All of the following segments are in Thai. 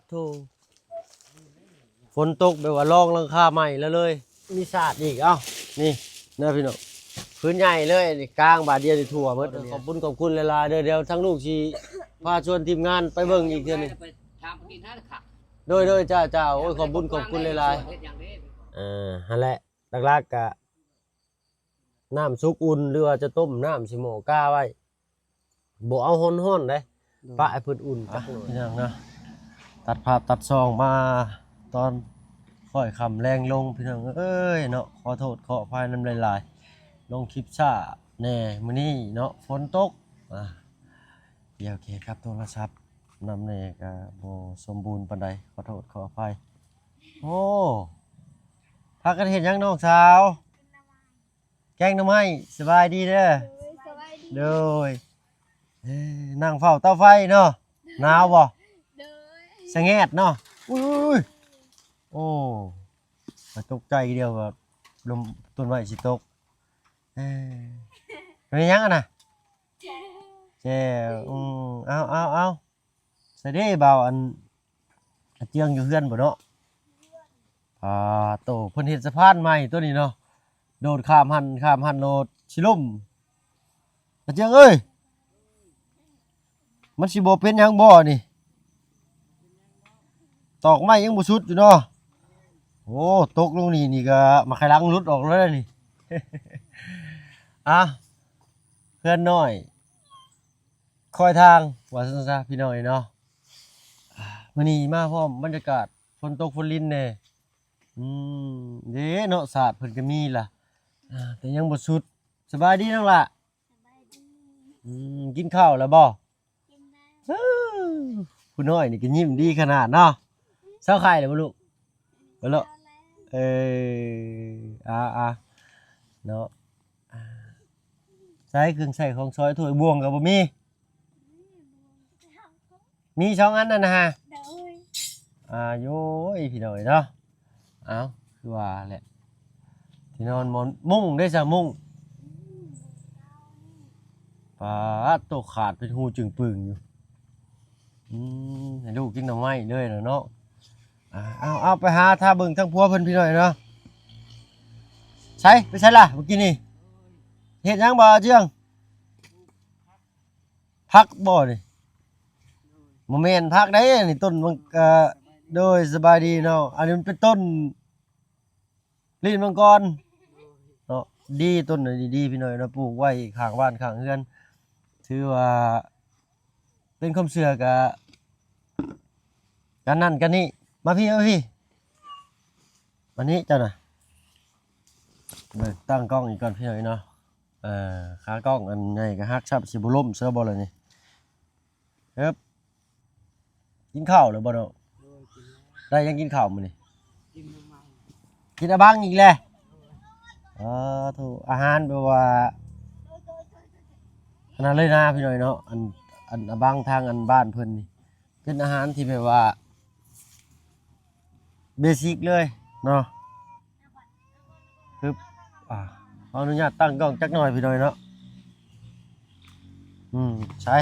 โธ่ฝนตกแบบว่าลองหลังคาใหม่แล้วเลยมีสาดอีกเอ้านี่เด้อพี่น้องพื้นใหญ่เลยนี่กลางบาทเดียวนี่ทั่วหมดขอบคุณหลายๆเดี๋ยวทั้งลูกสิพาชวนทีมงานไปเบิ่งอีกเทื่อนึงโดยจ้าโอ้ยขอบคุณหลายๆนั่นแหละหลักๆก็น้ำซุกอุ่นหรือว่าจะต้มน้ำสิโมก้าไว้บ่เอาร้อนๆเด้ปะให้เพิ่นอุ่นจักหน่อยพี่น้องนะตัดภาพตัดซองมาตอนค่อยค่ำแรงลงพี่น้องเอ้ยเนาะขอโทษขออภัยนำหลายๆลงคลิปช้าแน่มื้อนี้เนาะฝนตกเดี๋ยวโอเคครับโทรศัพท์นำแน่ก็บ่สมบูรณ์ปานใดขอโทษขออภัยโอ้พากันเฮ็ดหยังน้องสาวแกงหน่อไม้สบายดีเด้อโดยนั่งเฝ้าเตาไฟเนาะหนาวบ่สะแงดเนาะอุ้ยโอ้ตกใจเดียวแบบลมต้นไม้สิตกเป็นยังอ่ะนะเจ้เอาใส่ได้เบาอันเจียงอยู่เฮือนบ่เนาะโตเพิ่นเฮ็ดสะพานใหม่ตัวนี้เนาะโดดข้ามหันโลดสิล่มเจียงเอ้ยมันสิบ่เป็นหยังบ่นี่ตอกไม้ยังบ่สุดอยู่เนาะโอ้ตกลงนี่ก็มาไขลังรุดออกแล้วนี่ เพื่อนน้อยคอยทางว่าซั่นซะพี่น้อยเนาะมื้อนี้มาพร้อมบรรยากาศฝนตกฝนลิ้นแน่เด้เนาะศาสตร์เพิ่นก็มีล่ะแต่ยังบ่สุดสบายดีน้องล่ะสบายดีกินข้าวแล้วบ่กินแล้วผู้น้อยนี่ก็ยิ้มดีขนาดเนาะเช้าไข่แล้วบ่ลูกบ่ลูกเนาะใช้เครื่องใช้ของซอยถ้วยบวงก็บ่มี2อันนั่นนะฮะโย้ยพี่น้อยเนาะเอาคือว่าแหละที่นอนมุ้งได้ซะมุ้งปาดตกขาดเป็นหูจึงปึงอยู่ให้ลูกกินหน่อไม้เลยเนาะเอาไปหาท่าเบิ่งทั้งพัวเพิ่นพี่น้อยเนาะใช่ไปใช่ล่ะเมื่อกี้นี่เฮ็ดหยังบ่เจียงพักบ่นี่บ่แม่นพักได้นี่ต้นมันโดยสบายดีเนาะอันนี้มันเป็นต้นลิ้นมังกรเนาะดีต้นนี้ดีพี่น้อยเนาะปลูกไว้ข้างบ้านข้างเรือนถือว่าเป็นความเชื่อกันนั่นกันนี่มาพี่วันนี้เจ้าน่ะตั้งกล้องอีกก่อนพี่หน่อยเนาะขากล้องอันใหญ่ก็ฮักชับสิบ่ล่มเสือบ่เลยนี่ครับกินข้าวหรือบ่เนาะได้ยังกินข้าวมื้อนี่กินอะบังอีกแล้วถูกอาหารแบบว่าขนาดเลยนะพี่หน่อยเนาะอันอะบังทางอันบ้านเพิ่นนี่เป็นอาหารที่แบบว่าเบสิกเลยเนาะขออนุญาตตั้งกล้องจักหน่อยพี่หน่อยเนาะใช่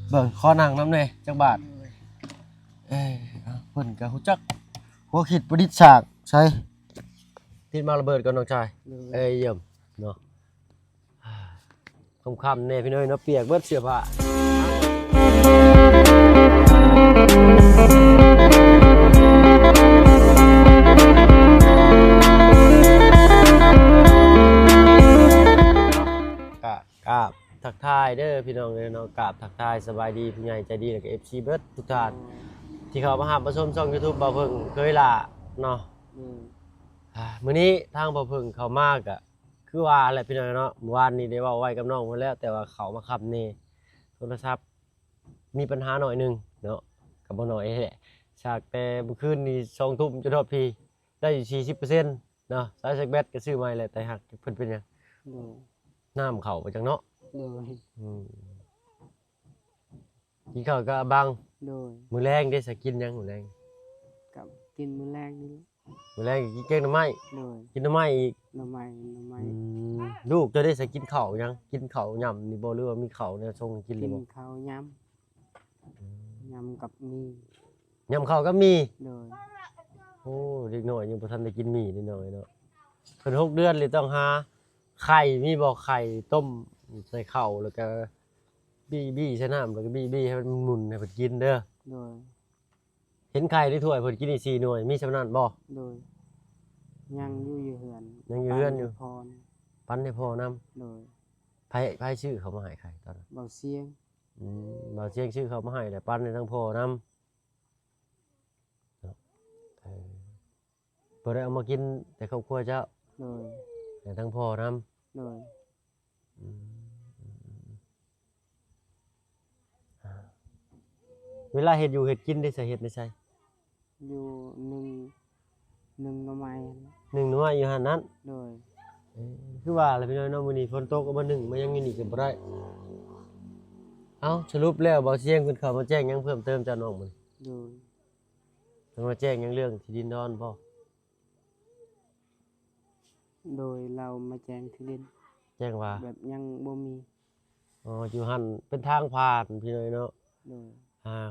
เบิ่งขอนั่งน้ำแน่จักบาทเพิ่นก็ฮู้จักหัวคิดประดิษฐ์ฉากใช่ติดมาระเบิดก่อนน้องชายเยี่ยมเนาะค่ำๆแน่พี่หน่อยเนาะเปียกเบิดเสื้อผ้ากราบทักทายเด้อพี่น้องเนาะกราบทักทายสบายดีพี่ใหญ่ใจดีแล้วก็ FC เบิดทุกท่านที่เขามาหาประชมช่อง YouTube บ่าวเพิ่งเคยล่ะเนาะมื้อนี้ทางบ่าวเพิ่งเข้ามากอ่ะคือว่าแหละพี่น้องเนาะเมื่อวานนี้ได้เว้าไว้กับน้องเพิ่นแล้วแต่ว่าเขามาขับนี่โทรศัพท์มีปัญหาหน่อยนึงเนาะก็บ่น้อยแหละฉากแต่เมื่อคืนนี้2 ทุ่มจนฮอดพี่ได้อยู่ 40% เนาะสายชาร์จแบตก็ซื้อใหม่แล้วแต่หักเพิ่นเป็นหยังน้ำเข้าไปจังเนาะกินข้าวก็บังมื้อแรงได้สักกินยังมื้อแรงกับกินมื้อแรกนี่มื้อแรงกินแกงหน่อไม้กินหน่อไม้อีกหน่อไม้ลูกจะได้สักกินข้าวยังกินข้าวย่ำนี่บ่หรือว่ามีข้าวแนวทรงกินเลยบ่กินข้าวยำกับ ยำข้าวก็มี โดย โอ้เด็กน้อยยังบ่ทันได้กินหมี่นิดหน่อยเนาะเพิ่น6 เดือนเลยต้องหาไข่มีบ่ไข่ต้มใส่ข้าวแล้วก็บี้ใส่น้ำแล้วก็บี้ให้มันหมุนให้เพิ่นกินเด้อ โดย เห็นไข่ในถ้วยเพิ่นกินอีก4 หน่วยมีสำนั้นบ่ โดยยังอยู่เฮือน ยังอยู่เฮือนอยู่ พร ปันให้พ่อนำ โดย ไผชื่อเขามาให้ไข่ตอนนั้น เบาเสียง บ่าวเชียงชื่อเขามาให้แหละปันให้ทั้งพ่อนำบ่ได้เอามากินแต่ครอบครัวเจ้า โดย ให้ทั้งพ่อนำ โดย เวลาเฮ็ดอยู่เฮ็ดกินได้ใส่เฮ็ดได้ใส่ อยู่หนึ่งหน่อไม้ หนึ่งหน่วยอยู่หั่นนั้น โดย คือว่าแล้วพี่น้อยเนาะมื้อนี้ฝนตกก็มาหนึ่งมายังอยู่นี่ก็บ่ได้เอ้าสรุปแล้วบ่าวเชียงเพิ่นเข้ามาแจ้งหยังเพิ่มเติมจากน้องมื้อ โดย เพิ่นมาแจ้งหยังเรื่องที่ดินดอนบ่ โดยเรามาแจ้งที่ดิน แจ้งว่า แบบยังบ่มี อ๋ออยู่หั่นเป็นทางผ่านพี่น้อยเนาะ โดย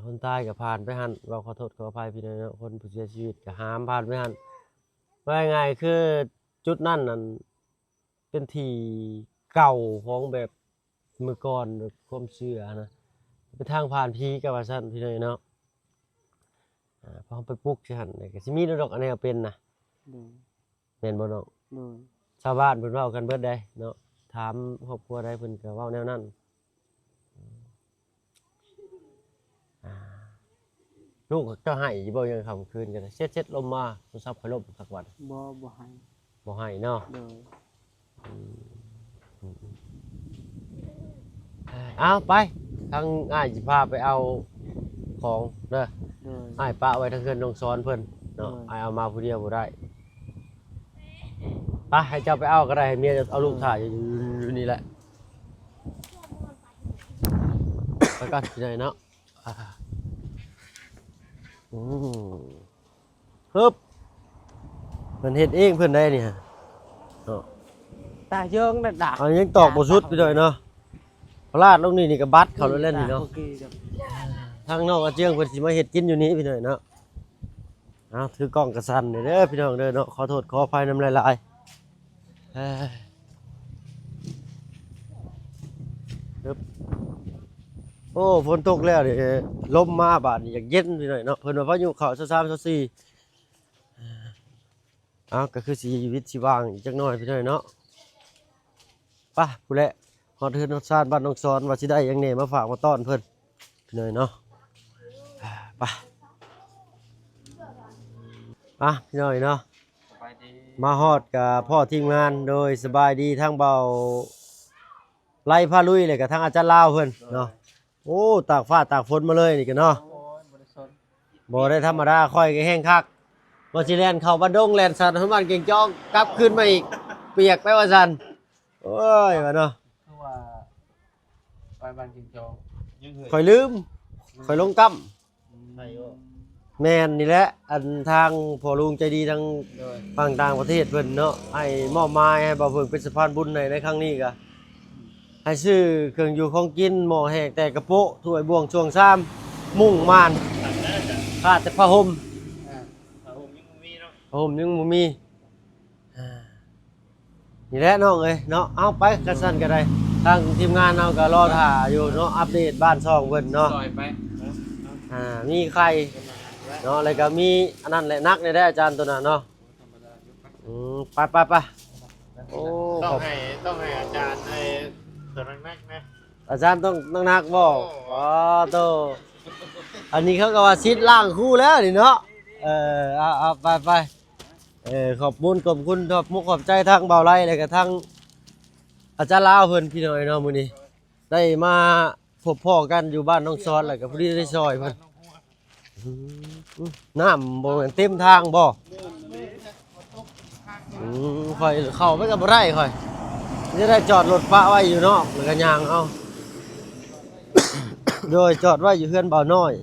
คนตายก็ผ่านไปหั่นเราขอโทษขออภัยพี่น้อยเนาะคนผู้เสียชีวิตก็หามผ่านไปหั่นว่าง่ายๆคือจุดนั้นนั่นเป็นที่เก่าของแบบเมื่อก่อนแบบความเชื่อนะเป็นทางผ่านผีก็ว่าซั่นพี่น้อยเนาะพอไปปลูกสิหั่นก็สิมีดอกอันนี้เป็นนะ โดย แม่นบ่น้อง โดย ชาวบ้านเพิ่นเว้ากันเบิดได้เนาะถามครอบครัวใดเพิ่นก็เว้าแนวนั้นลูกเจ้าให้อยู่บ่ยังค่ำคืนกันเช็ดๆลมมาโทรศัพท์ค่อยลบสักวัน บ่ให้ บ่ให้เนาะ โดย เอาไปทางอ้ายสิพาไปเอาของเด้อ โดย อ้ายปะไว้ทางเฮือนน้องสอนเพิ่นเนาะ เออ อ้ายเอามาผู้เดียวบ่ได้ไปให้เจ้าไปเอาก็ได้ให้เมียเอาลูกถ่ายอยู่นี่แหละไปกันที่ไหนเนาะฮึบเพิ่นเฮ็ดเองเพิ่นได้นี่ฮะเนาะ ตาเยิงน่ะด่า อันยังตอกบ่สุดไปเลยเนาะพลาดลงนี่ก็บัดเข้าเล่นนี่เนาะ โอเคครับ ทางนอกอาเจียงเพิ่นสิมาเฮ็ดกินอยู่นี่พี่น้อยเนาะเอาถือกล้องกระสันเด้อพี่น้องเด้อเนาะขอโทษขออภัยนำหลายๆโอ้ฝนตกแล้วนี่ลมมาบาดนี่อยากเย็นพี่น้อยเนาะเพิ่นว่าพายุเข้า23 24เอาก็คือชีวิตชีว่างอีกจักหน่อยพี่น้อยเนาะไปผู้แลฮอดเฮือนฮอดซ่านบ้านน้องสอนว่าสิได้หยังแหน่มาฝากมาต้อนเพิ่นพี่น้อยเนาะไปพี่น้อยเนาะมาฮอดกับพ่อทีมงานโดยสบายดีทั้งเบาไล่พาลุยเลยกับทั้งอาจารย์ลาวเพิ่นเนาะโอ้ตากฟ้าตากฝนมาเลยนี่กันเนาะบ่ได้ธรรมดาค่อยก็แห้งคักบ่สิแล่นเข้าบ้านดงแล่นสัตว์บ้านเก่งจองกลับขึ้นมาอีกเปียกไปว่าซั่นโอ้ยว่าเนาะ คือว่าไปบ้านจิงจอกยังเคย ข่อยลืมข่อยลงกั้ม ใช่บ่ แม่นนี่แหละอันทางพ่อลุงใจดีทาง โดย ฝั่งต่างประเทศเพิ่นเนาะให้มอบหมายให้บ่าวเพิ่งเป็นสะพานบุญในครั้งนี้ก็ให้ซื้อเครื่องอยู่ของกินหม้อแห้งแต่กระโปะถ้วยบ่วงช่วงซ้ำมุ้งม่านขาดแต่ผ้าห่ม ผมยังมีเนาะ ผ้าห่มยังบ่มีนี่แหละน้องเอ้ยเนาะเอาไปกระสั่นก็ได้ทางทีมงานเราก็รอท่าอยู่เนาะอัปเดตบ้านช่องเพิ่นเนาะ ซอยไป มีไข่เนาะแล้วก็มีอันนั้นแหละนักได้อาจารย์ตัวนั้นเนาะไปโอ้ ต้องให้อาจารย์ไอ้ตัวนักๆนะ อาจารย์ต้องนักบ่อ๋อโตอันนี้เขาก็ว่าซิดล่างคู่แล้วนี่เนาะเอาไปขอบคุณขอบมุกขอบใจทางเบาไร่แล้วก็ทางอาจารย์ลาวเพิ่นพี่น้อยเนาะมื้อนี้ได้มาพบพ่อกันอยู่บ้านน้องซอนแล้วก็พอดีได้ซอยเพิ่นน้ำบ่แม่นเต็มทางบ่ค่อยเข้าไปก็บ่ได้ค่อยจะได้จอดรถปะไว้อยู่นอกแล้วก็ย่างเอา โดยจอดไว้อยู่เฮือนเบาน้อย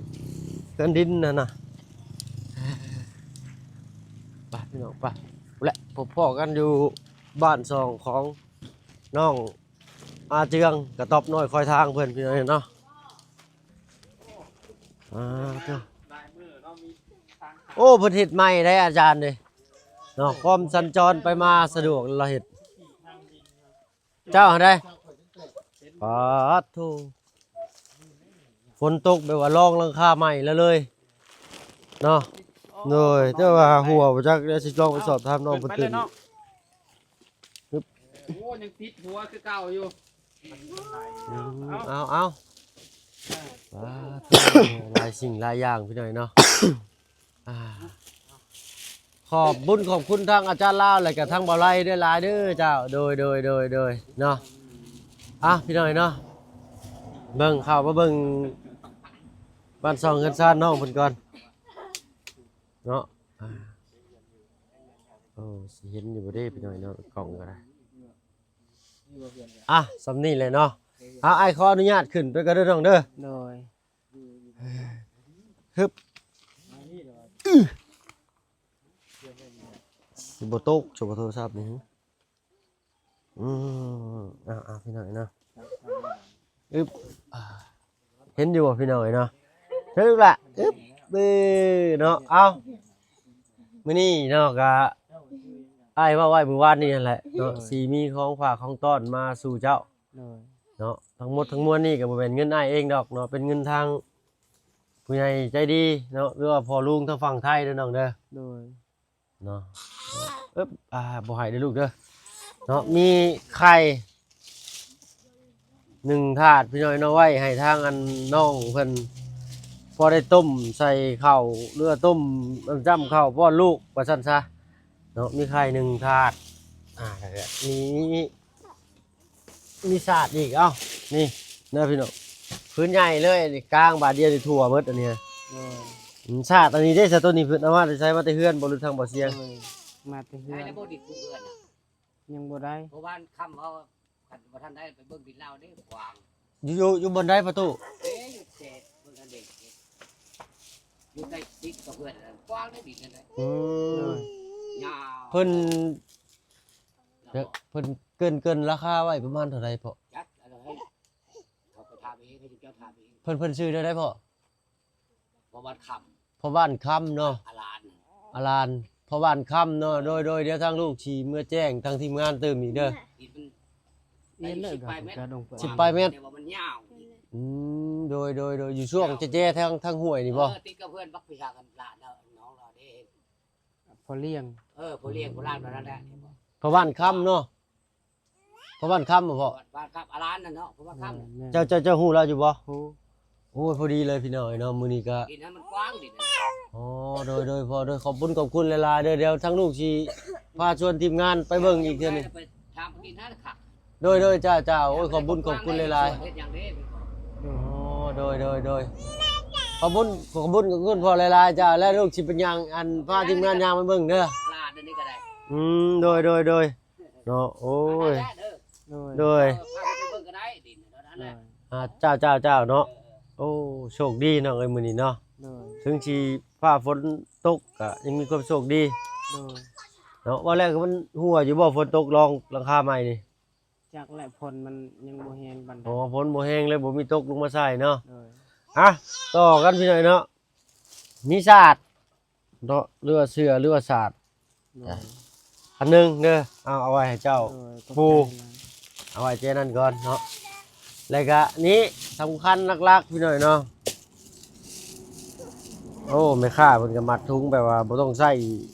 เฮือนดินน่ะไปพี่น้องไปและพบพ่อกันอยู่บ้านซองของน้องอาเจืองกระตอบน้อยคอยทางเพื่อนพี่น้องเนาะเจ้า ลายมือเนาะมี โอ้เพิ่นเฮ็ดใหม่ได้อาจารย์เด้เนาะความสัญจรไปมาสะดวกเราเฮ็ดเจ้าได้ปาดโธฝนตกแบบว่าลองหลังคาใหม่แล้วเลยเนาะเลยแต่ว่าหัวบ่จักเดี๋ยวสิลองไปสอบถามน้องเพิ่นตื่น โอ้ยังติดหัวคือเก่าอยู่ เอาหลายสิ่งหลายอย่างพี่หน่อยเนาะอ่าขอบบุญขอบคุณทางอาจารย์ลาวและกับทางบ่าวไร่ด้วยหลายเด้อเจ้าโดยเนาะพี่หน่อยเนาะเบิ่งเข้ามาเบิ่งบ้านซองเฮือนซ่านน้องเพิ่นก่อนเนาะโอ้สิเห็นอยู่บ่เด้พี่หน่อยเนาะกล้องก็ได้สำนี้เลยเนาะไอ้ขออนุญาตขึ้นไปก็ได้น้องเด้อ โดย ฮึบสิบโต๊ะโชว์โทรศัพท์นี่พี่หน่อยเนาะเห็นอยู่บ่พี่หน่อยเนาะเท่านั้นแหละเนาะมื้อนี้เนาะก็อ้ายว่าไว้มื้อวานนี่นั่นแหละเนาะสิมีของฝากของต้อนมาสู่เจ้าเนาะทั้งหมดทั้งมวลนี่ก็บ่แม่นเงินอ้ายเองดอกเนาะเป็นเงินทางผู้ใหญ่ใจดีเนาะหรือว่าพ่อลุงทางฝั่งไทยเด้อน้องเด้อเนาะบ่ให้เด้อลูกเด้อเนาะมีไข่1ถาดพี่น้อยเนาะไว้ให้ทางอันน้องเพิ่นพอได้ต้มใส่ข้าวหรือต้มจ้ำข้าวป้อนลูกว่าซั่นซะเนาะมีไข่1ถาดแล้วก็มีสาดอีกนี่เด้อพี่น้องพื้นใหญ่เลยนี่กลางบาทเดียวนี่ทั่วหมดอันนี้ชาติอันนี้ได้ซะตัวนี้เพิ่นเอามาใช้มาแต่เฮือนบ่รู้ทางบ่เสียง มาแต่เฮือน ได้บ่ดิกูเอื้อนน่ะ ยังบ่ได้ เพราะว่าค่ำเขาคันบ่ทันได้ไปเบิ่งดินลาวเด้กว้าง อยู่บนได้ประตู อยู่เศษเบิ่งอันเด็กอยู่ใต้ติดกับเพื่อนนั่นกว้างได้ดินนั่นได้ยาว เพิ่นเกินราคาไว้ประมาณเท่าไหร่พ่อ จัดอะไรให้เขาไปทำเองให้เจ้าทำเอง เพิ่นซื้อได้พ่อ เพราะว่าค่ พ่อบ้านค่ำเนาะ ำอาลาน อาลานพ่อบ้านค่ำเนาะโดยเดี๋ยวทางลูกชีเมื่อแจ้งทางทีมงานเติมอีกเด้อ ดินมัน เอ็นเลยกับกระดงเปิด สิบปลายเมตร แต่ว่ามันยาว โดยอยู่ช่วงแจ้ทางห้วยนี่บ่ ติดกับเพื่อนบักพิชากันลาเด้อน้องเราเด้ พอเลี้ยง ผู้เลี้ยงผู้ล่างนั่นแหละ พ่อบ้านค่ำเนาะพ่อบ้านค่ำบ่พ่อ บ้านครับอาลานนั่นเนาะเพราะว่าค่ำ เจ้าฮู้แล้วอยู่บ่ ฮู้ โอ้ยพอดีเลยพี่น้อยเนาะมื้อนี้ก็ ดินนั้นมันกว้างดิน อ๋อโดยพอโดยขอบคุณหลายๆเดี๋ยวทั้งลูกชีพาชวนทีมงานไปเบิ่งอีกเทื่อนึง ไปทำกินนั่นค่ะ โดยจ้าโอ้ยขอบคุณหลายๆ เฮ็ดอย่างนี้ อ๋อโดยขอบคุณพ่อหลายๆจ้าและลูกสิเป็นหยังอันพาทีมงานยางไปเบิ่งเด้อ ลาดนี่ก็ได้ โดยเนาะโอ้ย โดย โดย พาไปเบิ่งก็ได้ดินนั่นแหละ เจ้าเนาะโอ้โชคดีเนาะเอ้ยมื้อนี้เนาะ โดย ถึงสิฟ้าฝนตกก็ยังมีความโชคดี โดย เนาะว่าแรกก็มันหัวอยู่บ่ฝนตกลองหลังคาใหม่นี่ จากแหละพลมันยังบ่แฮงบันได อ๋อฝนบ่แห้งเลยบ่มีตกลงมาใส่เนาะ โดย ต่อกันพี่หน่อยเนาะมีศาสตร์เนาะเรือเสือเรือศาสตร์ โดย อันหนึงเด้อเอาไว้ให้เจ้า โดย ปู เอาไว้เจนั่นก่อนเนาะแล้วก็นี้สำคัญหลักๆพี่หน่อยเนาะโอ้ไม่ค่าเพิ่นก็มัดถุงแบบว่าบ่ต้องใส่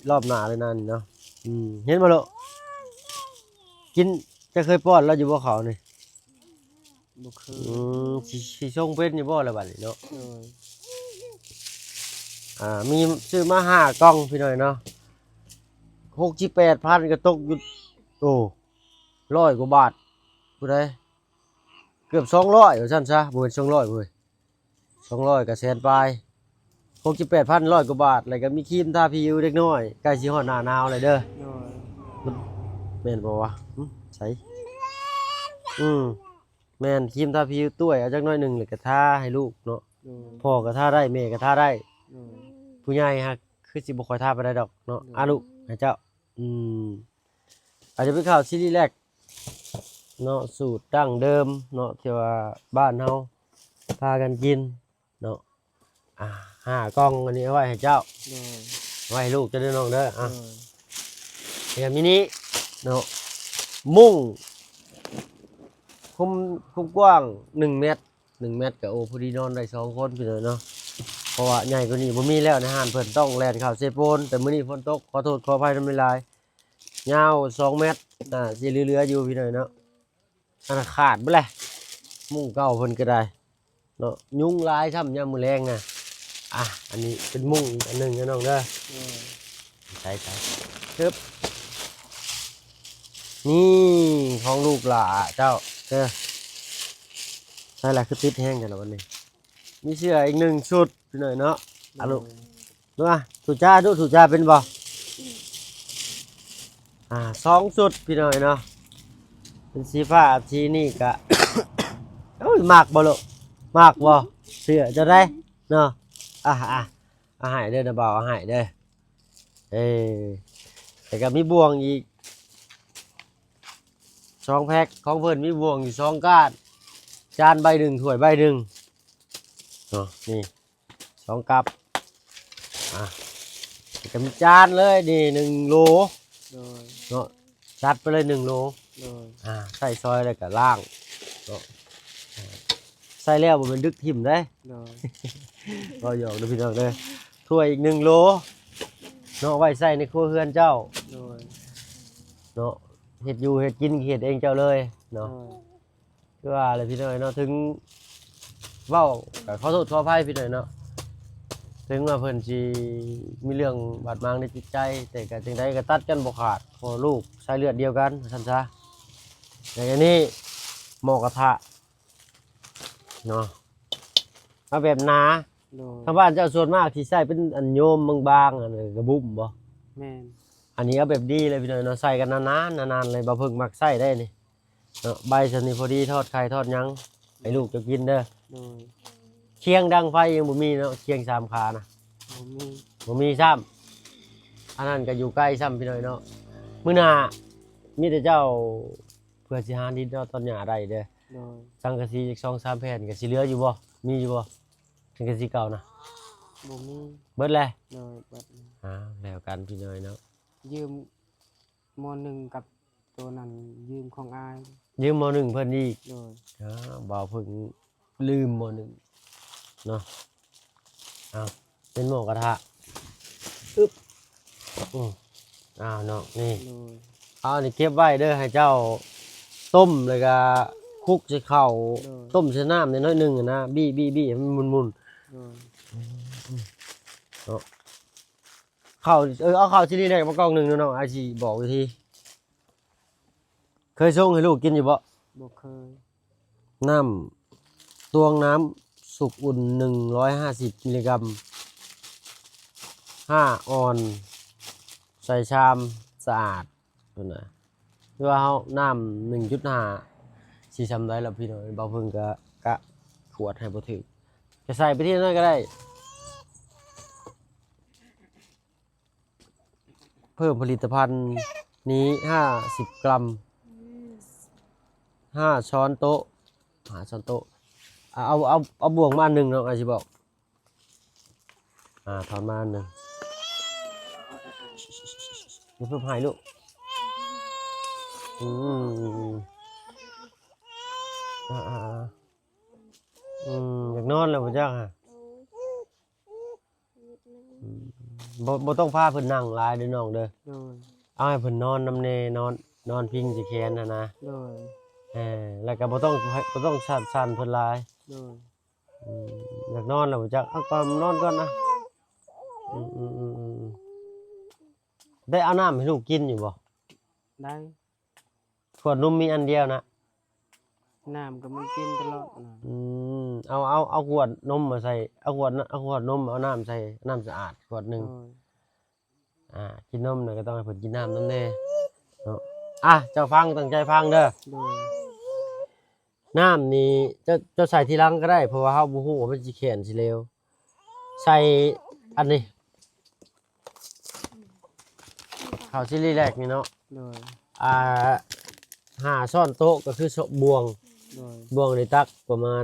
รอบหน้าเลยนั่นเนาะเห็นบ่ลูกกินจะเคยป้อนแล้วอยู่บ่เขานี่ บ่เคย สิส่งเป็นอยู่บ่แล้วบัดนี้เนาะ โดย มีซื้อมา5กล่องพี่หน่อยเนาะ68,000ก็ตกอยู่โอ้100กว่าบาทผู้ใดเกือบ200ว่าซั่นซะบ่แม่น200เว้ย200ก็แสนปลาย68,100กว่าบาทแล้วก็มีครีมทาผิวเด็กน้อยใกล้สิฮอดหน้าหนาวแล้วเด้อ โดย แม่นบ่วะใส่แม่นครีมทาผิวต้วยเอาจักหน่อยหนึงแล้วก็ทาให้ลูกเนาะ โดย พ่อก็ทาได้แม่ก็ทาได้ โดย ผู้ใหญ่ฮะคือสิบ่ค่อยทาไปได้ดอกเนาะลูกให้เจ้าอาจจะไปเข้าซีรีส์แรกเนาะสูตรดั้งเดิมเนาะที่ว่าบ้านเฮาพากันกินเนาะ 5กล่องอันนี้เอาไว้ให้เจ้า โดย ไว้ให้ลูกจะได้น้องเด้ออ่ะ โดย เดี๋ยวมินิเนาะมุ้งคุมกว้าง1เมตร1เมตรก็โอ้พอดีนอนได้2คนพี่น้องเนาะเพราะว่าใหญ่กว่านี้บ่มีแล้วในห้างเพิ่นต้องแล่นเข้าเซโปนแต่มื้อนี้ฝนตกขอโทษขออภัยนำหลายยาว2เมตรสิเหลือๆอยู่พี่น้องเนาะอันนนขาดบ่แหละมุ้งเก่าเพิ่นก็ได้เนาะยุงหลายซ้ำยามมื้อแลงน่ะอันนี้เป็นมุ้งอีกอันหนึงนะน้องเด้อ โดย ใช่ปึ๊บนี่ของลูกหล่าเจ้าเด้อใช่แหละคือติดแห้งกันแล้ววันนี้มีเสื้ออีก1ชุดพี่หน่อยเนาะอ่ะลูกดูอ่ะถูจ้าเป็นบ่2ชุดพี่หน่อยเนาะเป็นสีฟ้าสีนี่กะ โอ้ยมากบ่ลูกมากบ่เสื้อจะได้เนาะเอาให้เด้อนะบ่าวเอาให้เด้อแต่ก็มีบ่วงอีก2แพ็คของเพิ่นมีบ่วงอยู่2ก้านจานใบ1ถ้วยใบ1เนาะนี่2กับก็มีจานเลยนี่1โล โดย เนาะจัดไปเลย1โล โดย ใส่ซอยแล้วก็ล่างเนาะใส่แล้วบ่แม่นดึกทิ่มเด้ โดย ก็หยอกเด้อพี่น้องเด้อถ้วยอีก1โลเนาะไว้ใส่ในครัวเรือนเจ้า โดย เนาะเฮ็ดอยู่เฮ็ดกินเฮ็ดเองเจ้าเลยเนาะ โดย คือว่าอะไรพี่น้อยเนาะถึงเว้าก็ขอโทษขออภัยพี่น้อยเนาะถึงว่าเพิ่นสิมีเรื่องบาดหมางในจิตใจแต่ก็จังได๋ก็ตัดกันบ่ขาดเพราะลูกสายเลือดเดียวกันซั่นซะอย่างนี้หม้อกระทะเนาะเอาแบบหนา โดย ทางบ้านเจ้าส่วนมากที่ใช้เป็นอันโยมบางๆอันนี้กระบุ่มบ่ แม่น อันนี้เอาแบบดีเลยพี่น้อยเนาะใส่กันนานๆเลยบ่เพิ่งมักใส่ได้นี่เนาะใบสนิพอดีทอดไข่ทอดหยังให้ลูกจะกินเด้อ โดย เคียงดังไฟยังบ่มีเนาะเคียง3ขานะ บ่มี บ่มีซ้ำอันนั้นก็อยู่ใกล้ซ้ำพี่น้อยเนาะมื้อหน้ามีแต่เจ้าเพื่อสิหาดินเนาะต้นหญ้าได้เด้อ โดย สังกะสีอีก 2-3 แผ่นก็สิเหลืออยู่บ่มีอยู่บ่สังกะสีเก่านะ บ่มี เบิดแล้ว โดยบัดนี้ แล้วกันพี่น้อยเนาะ ยืมม.1กับตัวนั้นยืมของอาย ยืมม.1เพิ่นอีก โดย บ่เพิ่งลืมม.1เนาะเป็นหมูกระทะอึ๊บเนาะนี่ โดย เอานี่เก็บไว้เด้อให้เจ้าต้มแล้วก็คลุกใส่ข้าวต้มใส่น้ำน้อยๆหนึงอะนะบี้ให้มันมุน โดย ๆเนาะข้าวเอาข้าวที่นี่ได้มากล่องหนึงเนาะอาสิบอกอีกทีเคยส่งให้ลูกกินอยู่บ่ บ่เคย น้ำตวงน้ำสุกอุ่น150มิลลิกรัม5ออนใส่ชามสะอาดพุ่นน่ะคือว่าเฮาน้ำ 1.5 สิทำได้แล้วพี่น้อยบ่เพิ่งก็กะขวดให้บ่ถึกจะใส่ไปที่นั่นก็ได้เพิ่มผลิตภัณฑ์นี้50 กรัม5 ช้อนโต๊ะ5 ช้อนโต๊ะเอาบ่วงมาอันหนึ่งเนาะอาสิบอกถอนมาอันหนึ่งอย่าเพิ่งหายลูกอยากนอนแล้วพ่อจ้าค่ะบ่ต้องพาเพิ่นนั่งหลายเด้อน้องเด้อ โดย เอาให้เพิ่นนอนนำแน่นอนพิงสิแขนนะ โดย แล้วก็บ่ต้องสั่นเพิ่นหลาย โดย อยากนอนแล้วบ่จักเอาก่อนนอนก่อนนะได้เอาน้ำให้ลูกกินอยู่บ่ ได้ ขวดนมมีอันเดียวนะ น้ำก็มันกินตลอดนะ เอาขวดนมมาใส่เอาขวดนมเอาน้ำใส่น้ำสะอาดขวดหนึง โดย กินนมน่ะก็ต้องให้เพิ่นกินน้ำนำแน่เนาะเจ้าฟังตั้งใจฟังเด้อ โดย น้ำนี่จะใส่ทีหลังก็ได้เพราะว่าเฮาบ่ฮู้ว่ามันสิแข็งสิเร็วใส่อันนี้ข้าวซิลีแรกนี่เนาะ โดย 5ช้อนโต๊ะก็คือบวง โดย บวงนี่ตักประมาณ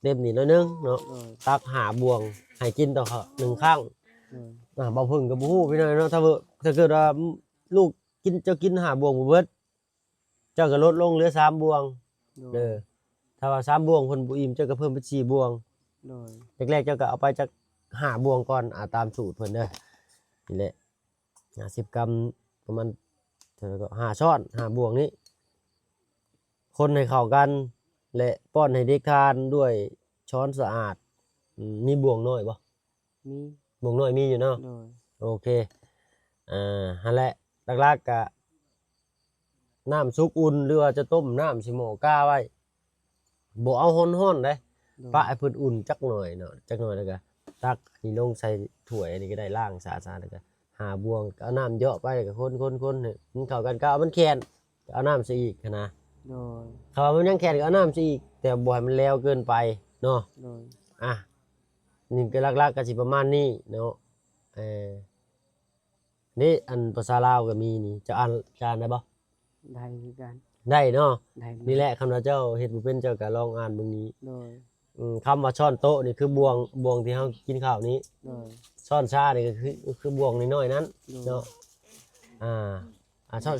เต็มนี่น้อยนึงเนาะ โดย ตัก5บวง ให้กินต่อ1ครั้ง โดย บ่พึ่งก็บ่ฮู้พี่น้อยเนาะถ้าเกิดว่าลูกกินเจ้ากิน5บวงบ่เบิดเจ้าก็ลดลงเหลือ3บวง โดย ถ้าว่า3บวงเพิ่นบ่อิ่มเจ้าก็เพิ่มเป็น4บวง โดย แรกๆเจ้าก็เอาไปจัก5บวงก่อนตามสูตรเพิ่นเด้อนี่แหละ50 กรัมประมาณเท่าไหร่ก็5ช้อน5บวงนี้คนให้เข้ากันและป้อนให้เด็กทานด้วยช้อนสะอาดมีบวงน้อยบ่ มี บวงน้อยมีอยู่เนาะ โดย โอเคหั่นแหละหลักๆก็น้ำซุกอุ่นหรือว่าจะต้มน้ำสิหม้อกาไว้บ่เอาร้อนๆเด้ โดย ปะให้เพิ่นอุ่นจักหน่อยเนาะจักหน่อยแล้วก็ตักนี่ลงใส่ถ้วยอันนี้ก็ได้ล้างสะอาดๆแล้วก็หาบวงก็เอาน้ำเยอะไปแล้วก็คนๆๆให้มันเข้ากันก็เอามันแข็งก็เอาน้ำใส่อีกหั้นนะ โดย ถ้าว่ามันยังแข็งก็เอาน้ำใส่อีกแต่บ่ให้มันแล้วเกินไปเนาะ โดย นี่ก็หลักๆก็สิประมาณนี้เนาะนี่อันภาษาลาวก็มีนี่จะอ่านได้บ่ ได้คือกัน ได้เนาะ ได้ นี่แหละคำว่าเจ้าเฮ็ดบ่เป็นเจ้าก็ลองอ่านเบิ่งนี้ โดย คำว่าช้อนโต๊ะนี่คือบวงที่เฮากินข้าวนี้ โดย ช้อนชานี่ก็คือบวงน้อยๆนั้น โดย เนาะ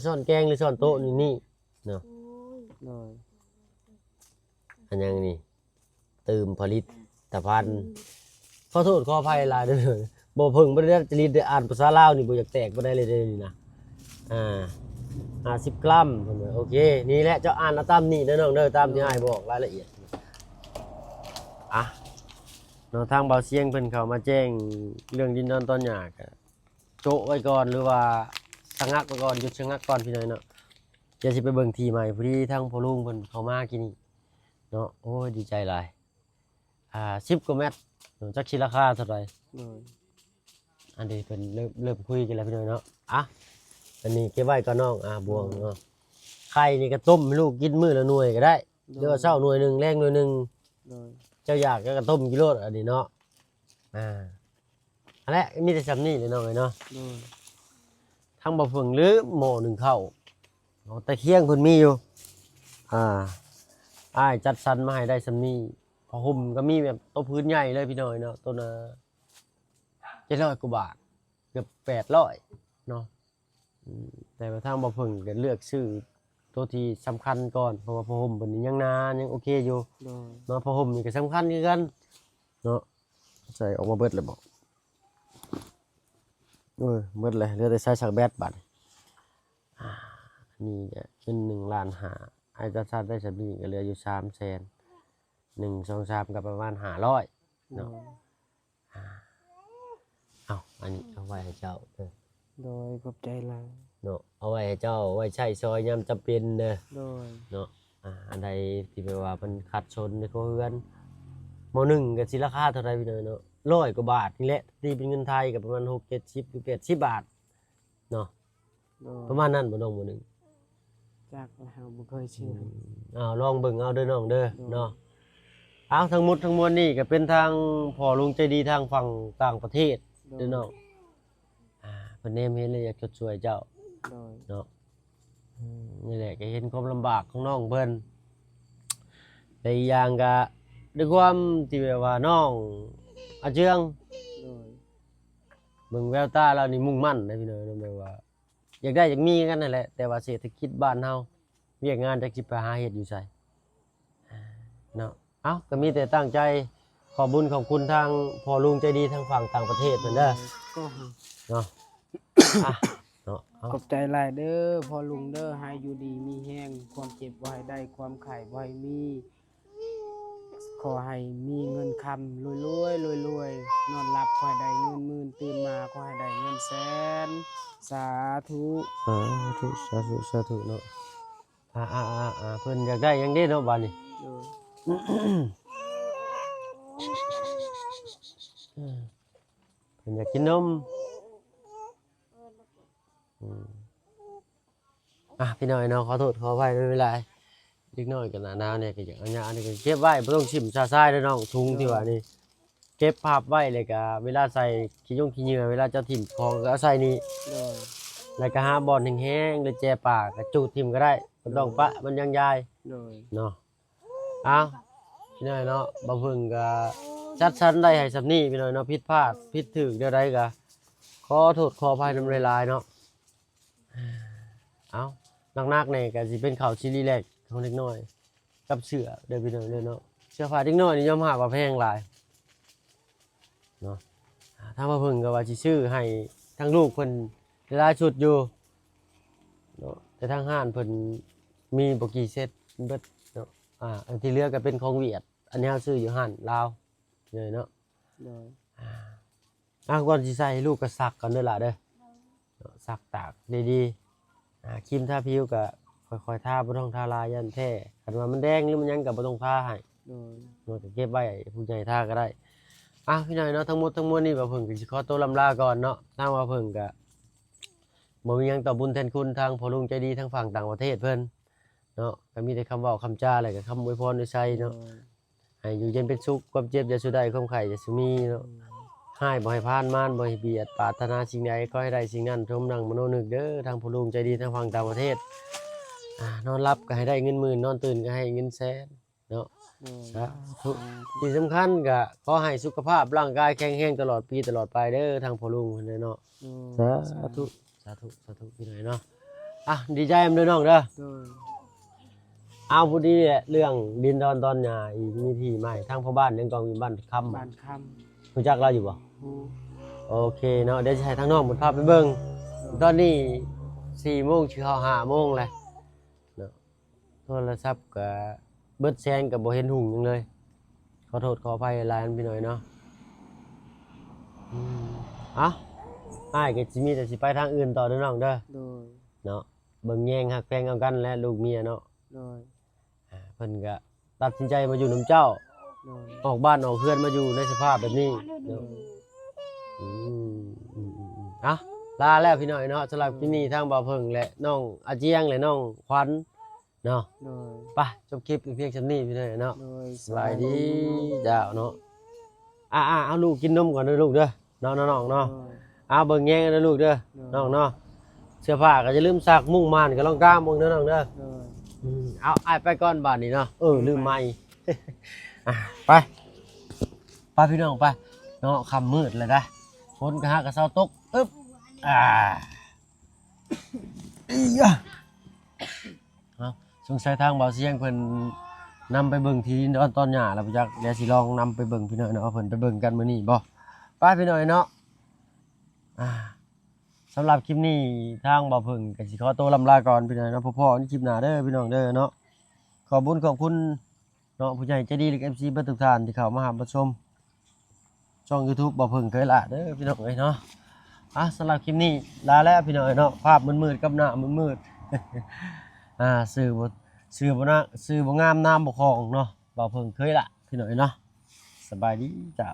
ช้อนแกงหรือช้อนโต๊ะนี่เนาะ โดย อันยังนี่ตื่มผลิตภัณฑ์ขอโทษขออภัยหลายเด้อบ่เพิ่งบ่ได้จริตได้อ่านภาษาลาวนี่บ่อยากแตกบ่ได้เลยเด้อนี่นะ50 กรัมเพิ่นว่าโอเคนี่แหละเจ้าอ่านเอาตามนี่เด้อน้องเด้อตามที่อ้ายบอกรายละเอียดเนาะทางเบาเสียงเพิ่นเข้ามาแจ้งเรื่องดินดอนตอนหญ้าก็โจะไว้ก่อนหรือว่าชะงักไว้ก่อนหยุดชะงักก่อนพี่น้อยเนาะเดี๋ยวสิไปเบิ่งที่ใหม่พอดีทางพ่อลุงเพิ่นเข้ามากินนี่เนาะโอ้ยดีใจหลาย10 กว่าเมตรจักสิราคาเท่าไหร่ โดย อันนี้เป็นเริ่มคุยกันแล้วพี่น้อยเนาะอันนี้เก็บไว้ก็น้องบวงเนาะไข่นี่ก็ต้มให้ลูกกินมื้อละหน่วยก็ได้เดี๋ยวเช้าหน่วยหนึงแลงหน่วยหนึง โดย เจ้าอยากก็ต้มกิโลอันนี้เนาะอันนี้มีแต่ซำนี้เลยน้องเอ้ยเนาะ โดย ทั้งบ่เพิ่งหรือหม้อหนึงข้าวตะเคียงเพิ่นมีอยู่อ้ายจัดสรรมาให้ได้ซำนี้ผ้าห่มก็มีแบบโต๊ะพื้นใหญ่เลยพี่น้อยเนาะตัวน่ะ700 กว่าบาทเกือบ800เนาะแต่ว่าทางบ่เพิ่งก็เลือกซื้อตัวที่สำคัญก่อนเพราะว่าผ้าห่มเพิ่นนี่ยังหนายังโอเคอยู่ โดย เนาะผ้าห่มนี่ก็สำคัญคือกันเนาะใส่ออกมาเบิดเลยบ่เบิดเลยเหลือแต่ใส่ชักแบตบัดนี่ก็เป็น1.5 ล้านไอ้จัดสรรได้ซะนี้ก็เหลืออยู่300,000 1 2 3ก็ประมาณ500 โด เนาะ ย อันนี้เอาไว้ให้เจ้าเด้อ โดยขอบใจหลาย เนาะเอาไว้ให้เจ้าไว้ใช้ซอยยามจำเป็นเด้อ โดย เนาะอันใดที่แบบว่ามันขัดชนในครัวเรือนหม้อหนึ่งก็สิราคาเท่าไหร่พี่น้อยเนาะ100 กว่าบาทนี่แหละตีเป็นเงินไทยก็ประมาณ6 70หรือ80 บาทเนาะ โดย ประมาณนั้นบ่น้องหม้อหนึ่ง จากแล้วบ่เคยเชื่อ ลองเบิ่งเอาเด้อน้องเด้อเนาะทั้งหมดทั้งมวลนี่ก็เป็นทางพ่อลุงใจดีทางฝั่งต่างประเทศเด้อน้องเพิ่นแนมเห็นเลยอยากจดช่วยเจ้า โดย เนาะนี่แหละก็เห็นความลำบากของน้องเพิ่นแต่อีกอย่างก็ด้วยความที่แบบว่าน้องอาเจือง โดย เบิ่งแววตาเรานี่มุ่งมั่นนะพี่น้อยเนาะแบบว่าอยากได้อยากมีกันนั่นแหละแต่ว่าเศรษฐกิจบ้านเฮาเวียกงานจักสิไปหาเฮ็ดอยู่ไสเนาะก็มีแต่ตั้งใจขอบุญขอบคุณทางพ่อลุงใจดีทางฝั่งต่างประเทศเพิ่นเด้อ ก็ เนาะเนาะ ขอบใจหลายเด้อพ่อลุงเด้อให้อยู่ดีมีแห้งความเจ็บบ่ให้ได้ความไข้บ่ให้มีขอให้มีเงินคำรวยๆนอนหลับขอให้ได้เงินหมื่นตื่นมาขอให้ได้เงินแสนสาธุ สาธุเนาะเพิ่นอยากได้หยังเด้เนาะบัดนี้ เด้อ เพิ่นอยากกินนมพี่น้อยเนาะขอโทษขออภัยไม่เป็นไรเล็กน้อยกันหนาวเนี่ยก็อยากเอาหญ้านี่ก็เก็บไว้บ่ต้องชิมซาซ่ายเด้อน้องถุงที่ว่านี่เก็บภาพไว้เลยก็เวลาใส่ขี้เหงื่อเวลาเจ้าถิ่มของก็เอาใส่นี่ เด้อ แล้วก็หาบ่อนแห้งๆหรือแจปากก็จูดถิ่มก็ได้บ่ต้องปะมันยังยาย เด้อ เนาะพี่น้อยเนาะบ่เพิ่งก็ จัดสรรได้ให้สำนี้พี่น้อยเนาะผิดพลาดผิดถูกเดี๋ยวใดก็ขอโทษขออภัยนำหลายๆเนาะเอานักๆนี่ก็สิเป็นข้าวชิลีแลกของเด็กน้อยกับเสื้อเด้อพี่น้องเด้อเนาะเสื้อผ้าเด็กน้อยนี่ยอมหาว่าแพงหลายเนาะถ้ามาเพิ่งก็ว่าสิซื้อให้ทั้งลูกเพิ่นหลายชุดอยู่เนาะแต่ทางห้านเพิ่นมีบ่กี่เซตเบิดเนาะอันที่เหลือก็เป็นของเวียดอันนี้เราซื้ออยู่ห้านลาวเลยเนาะ โดย ก่อนสิใส่ลูกก็ซักก่อนเด้อล่ะเด้อซักตากดีๆครีมทาผิวก็ค่อยๆทาบ่ต้องทาลายยันแท้คันว่ามันแดงหรือมันหยังก็บ่ต้องทาให้ โดย เนาะก็เก็บไว้ให้ผู้ใหญ่ทาก็ได้พี่น้อยเนาะทั้งหมดทั้งมวลนี่ว่าเพิ่นก็สิขอตัวลำลาก่อนเนาะทางว่าเพิ่นก็บ่มีหยังตอบบุญแทนคุณทางพ่อลุงใจดีทางฝั่งต่างประเทศเพิ่นเนาะก็มีแต่คำเว้าคำจาอะไรก็คำอวยพรด้วยใจเนาะให้อยู่เย็นเป็นสุขความเจ็บอย่าสุดใดความไข้อย่าสุมีเนาะให้บ่ให้พานมานบ่ให้เบียดปรารถนาสิ่งใดก็ให้ได้สิ่งนั้นสมดังมโนนึกเด้อทางพ่อลุงใจดีทางฝั่งต่างประเทศนอนหลับก็ให้ได้เงินหมื่นนอนตื่นก็ให้เงินแสนเนาะ โดย สาธุที่สำคัญก็ขอให้สุขภาพร่างกายแข็งแรงตลอดปีตลอดไปเด้อทางพ่อลุงเพิ่นเนาะสาธุพี่น้อยเนาะดีใจนำเด้อน้องเด้อ โดย เอาพอดีแหละเรื่องดินดอนตอนหญ้าอีกมีที่ใหม่ทางพ่อบ้านยังกองอยู่บ้านค่ำ บ้านค รู้จักเราอยู่บ่ ำผู้ โอเคเนาะเดี๋ยวจะให้ทางน้องหมดภาพไปเบิ่งตอนนี้4 โมงสิเข้า5 โมงแล้วเนาะโทรศัพท์ก็เบิดแซงก็บ่เห็นหุ่งหยังเลยขอโทษขออภัยหลายพี่น้อยเนาะอ้ายก็สิมีแต่สิไปทางอื่นต่อเด้อน้องเด้อ โดย เนาะเบิ่งแย่งฮักแพงเอากันและลูกเมียเนาะ โดย เพิ่นก็ตัดสินใจมาอยู่นำเจ้า โดย ออกบ้านออกเรือนมาอยู่ในสภาพแบบนี้เนาะลาแล้วพี่น้อยเนาะสำหรับคลิปนี้ทางบ่าวเพิ่งและน้องอาเจียงและน้องขวัญเนาะ โดย ไปจบคลิปเพียงเท่านี้พี่น้อยเนาะ โดย สบายดีเจ้าเนาะเอาลูกกินนมก่อนเด้อลูกเด้อน้องๆเนาะเอาเบิ่งแยงกันเด้อลูกเด้อน้องเนาะเสื้อผ้าก็จะลืมซักมุ่งม่านก็ลองกล้ามมึงเด้อน้องเด้อ โดย เอาไปก่อนบาดนี้เนาะลืมไม้ ไปพี่น้องไปเนาะค่ำมืดเลยได้ฝนก็หากระเซาตกอึ๊บสงสัยทางเบาเสียงเพิ่นนำไปเบิ่งทีตอนหญ้าแล้วพี่จักเดี๋ยวสิลองนำไปเบิ่งพี่น้อยเนาะเพิ่นไปเบิ่งกันมื้อนี้บ่ไปพี่น้อยเนาะสำหรับคลิปนี้ทางบ่าวเพิ่งก็สิขอตัวลำลาก่อนพี่น้อยเนาะพ่อๆในคลิปหน้าเด้อพี่น้องเด้อเนาะขอบคุณเนาะผู้ใหญ่ใจดีและ FC เบิดทุกท่านที่เข้ามาหามาชมช่อง YouTube บ่าวเพิ่งเคยละเด้อพี่น้องเอ้ยเนาะสำหรับคลิปนี้ลาแล้วพี่น้อยเนาะภาพมืดๆกับหน้ามืดๆสื่อบ่งามน้ำบ่คองเนาะบ่าวเพิ่งเคยละพี่น้อยเนาะสบายดีจ้า